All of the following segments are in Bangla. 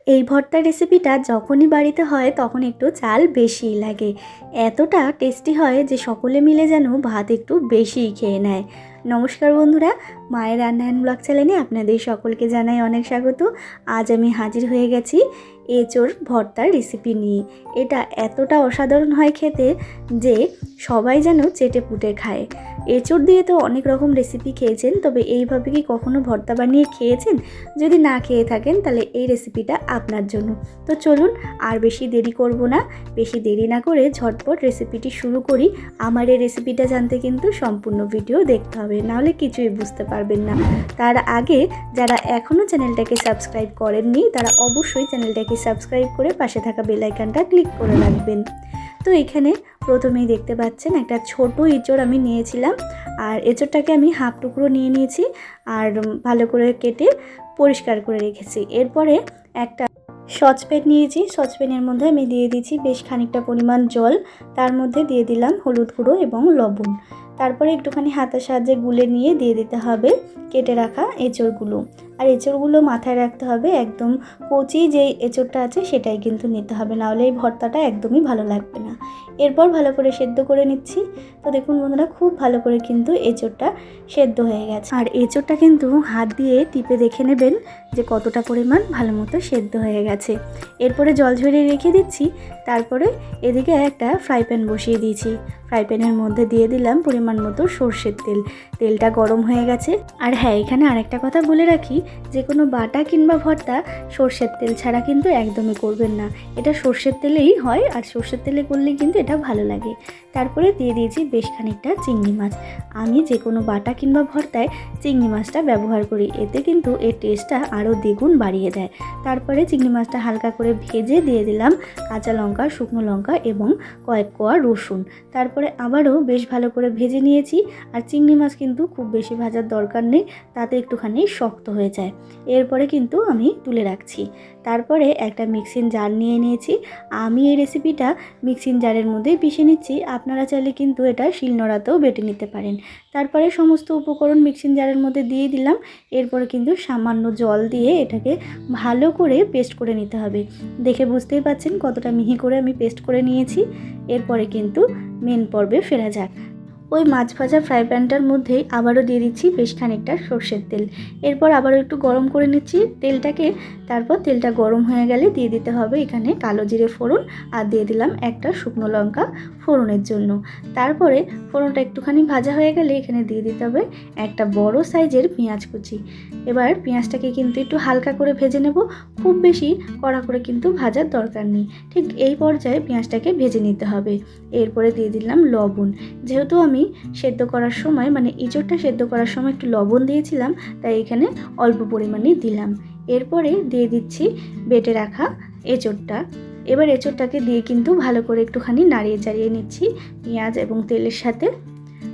এই ভর্তার রেসিপিটা যখনই বাড়িতে হয় তখন একটু চাল বেশিই লাগে। এতটা টেস্টি হয় যে সকলে মিলে যেন ভাত একটু বেশিই খেয়ে নেয়। নমস্কার বন্ধুরা, মায়ের রান্না অ্যান্ড ব্লগ চ্যানেলে আপনাদের সকলকে জানাই অনেক স্বাগত। আজ আমি হাজির হয়ে গেছি এঁচোড় ভর্তার রেসিপি নিয়ে। এটা এতটা অসাধারণ হয় খেতে যে সবাই যেন চেটে পুটে খায়। এঁচোড় দিয়ে তো অনেক রকম রেসিপি খেয়েছেন, তবে এইভাবে কি কখনো ভর্তা বানিয়ে খেয়েছেন? যদি না খেয়ে থাকেন তাহলে এই রেসিপিটা আপনার জন্য। তো চলুন আর বেশি দেরি করব না, বেশি দেরি না করে ঝটপট রেসিপিটি শুরু করি। আমার এই রেসিপিটা জানতে কিন্তু সম্পূর্ণ ভিডিও দেখতে হবে, নাহলে কিছুই বুঝতে পারবেন না। তার আগে যারা এখনও চ্যানেলটাকে সাবস্ক্রাইব করেননি তারা অবশ্যই চ্যানেলটাকে সাবস্ক্রাইব করে পাশে থাকা বেল আইকনটা ক্লিক করে রাখবেন। তো এখানে প্রথমেই দেখতে পাচ্ছেন একটা ছোট এঁচোড় আমি নিয়েছিলাম, আর এঁচোড়টাকে আমি হাফ টুকরো নিয়ে নিয়েছি আর ভালো করে কেটে পরিষ্কার করে রেখেছি। এরপরে একটা সসপ্যান নিয়েছি, সসপ্যানের মধ্যে আমি দিয়ে দিয়েছি বেশ খানিকটা পরিমাণ জল, তার মধ্যে দিয়ে দিলাম হলুদ গুঁড়ো এবং লবণ। তারপরে একটুখানি হাতের সাহায্যে গুলে নিয়ে দিয়ে দিতে হবে কেটে রাখা এঁচোড়গুলো। আর এঁচোড়গুলো মাথায় রাখতে হবে একদম কচি যেই এঁচোড়টা আছে সেটাই কিন্তু নিতে হবে, নাহলে এই ভর্তাটা একদমই ভালো লাগবে না। এরপর ভালো করে সেদ্ধ করে নিচ্ছি। তো দেখুন বন্ধুরা, খুব ভালো করে কিন্তু এঁচোড়টা সেদ্ধ হয়ে গেছে। আর এঁচোড়টা কিন্তু হাত দিয়ে টিপে দেখে নেবেন যে কতটা পরিমাণ ভালো মতো সেদ্ধ হয়ে গেছে। এরপরে জল ঝরিয়ে রেখে দিচ্ছি। তারপরে এদিকে একটা ফ্রাই প্যান বসিয়ে দিয়েছি। ফ্রাই প্যানের মধ্যে দিয়ে দিলাম পরিমাণ মতো সর্ষের তেল। তেলটা গরম হয়ে গেছে। আর হ্যাঁ, এখানে আরেকটা কথা বলে রাখি, যে কোনো বাটা কিংবা ভর্তা সর্ষের তেল ছাড়া কিন্তু একদমই করবেন না। এটা সর্ষের তেলেই হয়, আর সর্ষের তেলে করলে কিন্তু এটা ভালো লাগে। তারপরে দিয়ে দিয়েছি বেশ খানিকটা চিংড়ি মাছ। আমি যে কোনো বাটা কিংবা ভর্তায় চিংড়ি মাছটা ব্যবহার করি, এতে কিন্তু এর টেস্টটা আরও দ্বিগুণ বাড়িয়ে দেয়। তারপরে চিংড়ি মাছটা হালকা করে ভেজে দিয়ে দিলাম কাঁচা লঙ্কা, শুকনো লঙ্কা এবং কয়েক কোয়া রসুন। তারপরে আবারও বেশ ভালো করে ভেজে নিয়েছি। আর চিংড়ি মাছ কিন্তু খুব বেশি ভাজার দরকার নেই, তাতে একটুখানি শক্ত হয়ে যায়। এরপরে কিন্তু আমি তুলে রাখছি। তারপরে একটা মিক্সিং জার নিয়ে নিয়েছি। আমি এই রেসিপিটা মিক্সিং জারের মধ্যেই পিষে নিচ্ছি, আপনারা চাইলে কিন্তু এটা শিলনোড়াতেও বেটে নিতে পারেন। তারপরে সমস্ত উপকরণ মিক্সিং জারের মধ্যে দিয়ে দিলাম। এরপরে কিন্তু সামান্য জল দিয়ে এটাকে ভালো করে পেস্ট করে নিতে হবে। দেখে বুঝতেই পাচ্ছেন কতটা মিহি করে আমি পেস্ট করে নিয়েছি। এরপরে কিন্তু মেন পর্বে ফেরা যাক। ওই মাছ ভাজা ফ্রাই প্যানটার মধ্যেই আবারও দিয়ে দিচ্ছি বেশ খানিকটা সর্ষের তেল। এরপর আবারও একটু গরম করে নিচ্ছি তেলটাকে। তারপর তেলটা গরম হয়ে গেলে দিয়ে দিতে হবে এখানে কালো জিরে ফোড়ন, আর দিয়ে দিলাম একটা শুকনো লঙ্কা ফোড়নের জন্য। তারপরে ফোড়নটা একটুখানি ভাজা হয়ে গেলে এখানে দিয়ে দিতে হবে একটা বড় সাইজের পেঁয়াজ কুচি। এবার পেঁয়াজটাকে কিন্তু একটু হালকা করে ভেজে নেব, খুব বেশি কড়া করে কিন্তু ভাজার দরকার নেই। ঠিক এই পর্যায়ে পেঁয়াজটাকে ভেজে নিতে হবে। এরপরে দিয়ে দিলাম লবণ। যেহেতু আমি সেদ্ধ করার সময় এঁচোড়টা সেদ্ধ করার সময় একটু লবণ দিয়েছিলাম, তাই এখানে অল্প পরিমাণেই দিলাম। এরপরে দিয়ে দিচ্ছি বেটে রাখা এঁচোড়টা। এবার এঁচোড়টাকে দিয়ে কিন্তু ভালো করে একটুখানি নাড়িয়ে চাড়িয়ে নিচ্ছি পেঁয়াজ এবং তেলের সাথে।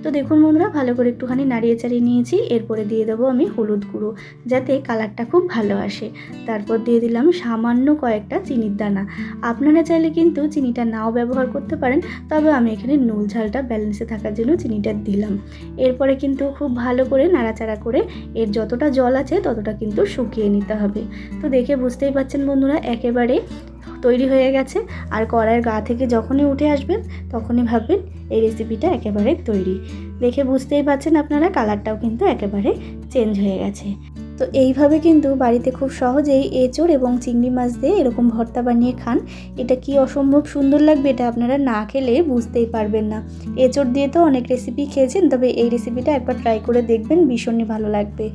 তো দেখুন বন্ধুরা, ভালো করে একটুখানি নাড়িয়ে চাড়িয়ে নিয়েছি। এরপরে দিয়ে দেবো আমি হলুদ গুঁড়ো, যাতে কালারটা খুব ভালো আসে। তারপর দিয়ে দিলাম সামান্য কয়েকটা চিনির দানা। আপনারা চাইলে কিন্তু চিনিটা নাও ব্যবহার করতে পারেন, তবে আমি এখানে নুন ঝালটা ব্যালেন্সে থাকার জন্য চিনিটা দিলাম। এরপরে কিন্তু খুব ভালো করে নাড়াচাড়া করে এর যতটা জল আছে ততটা কিন্তু শুকিয়ে নিতে হবে। তো দেখে বুঝতেই পাচ্ছেন বন্ধুরা, একেবারে তৈরি হয়ে গেছে। আর কড়াইয়ের গা থেকে যখনই উঠে আসবেন তখনই ভাববেন এই রেসিপিটা একেবারে তৈরি। দেখে বুঝতেই পাচ্ছেন আপনারা, কালারটাও কিন্তু একেবারে চেঞ্জ হয়ে গেছে। তো এইভাবে কিন্তু বাড়িতে খুব সহজেই এঁচোড় এবং চিংড়ি মাছ দিয়ে এরকম ভর্তা বানিয়ে খান। এটা কি অসম্ভব সুন্দর লাগবে, এটা আপনারা না খেলে বুঝতেই পারবেন না। এঁচোড় দিয়ে তো অনেক রেসিপি খেয়েছেন, তবে এই রেসিপিটা একবার ট্রাই করে দেখবেন, ভীষণই ভালো লাগবে।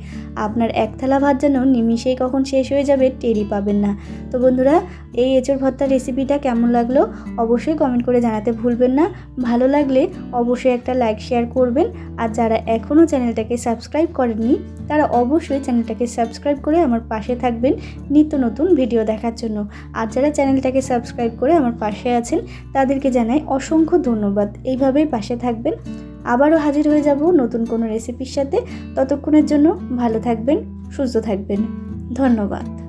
আপনার এক থালা ভাত যেন নিমিষেই কখন শেষ হয়ে যাবে টেরই পাবেন না। তো বন্ধুরা, এই এঁচোড় ভর্তার রেসিপিটা কেমন লাগলো অবশ্যই কমেন্ট করে জানাতে ভুলবেন না। ভালো লাগলে অবশ্যই একটা লাইক শেয়ার করবেন। আর যারা এখনও চ্যানেলটাকে সাবস্ক্রাইব করেননি তারা অবশ্যই চ্যানেলটাকে সাবস্ক্রাইব করে আমার পাশে থাকবেন নিত্য নতুন ভিডিও দেখার জন্য। আর যারা চ্যানেলটাকে সাবস্ক্রাইব করে আমার পাশে আছেন তাদেরকে জানাই অসংখ্য ধন্যবাদ। এইভাবেই পাশে থাকবেন। আবারও হাজির হয়ে যাব নতুন কোনো রেসিপির সাথে। ততক্ষণের জন্য ভালো থাকবেন, সুস্থ থাকবেন। ধন্যবাদ।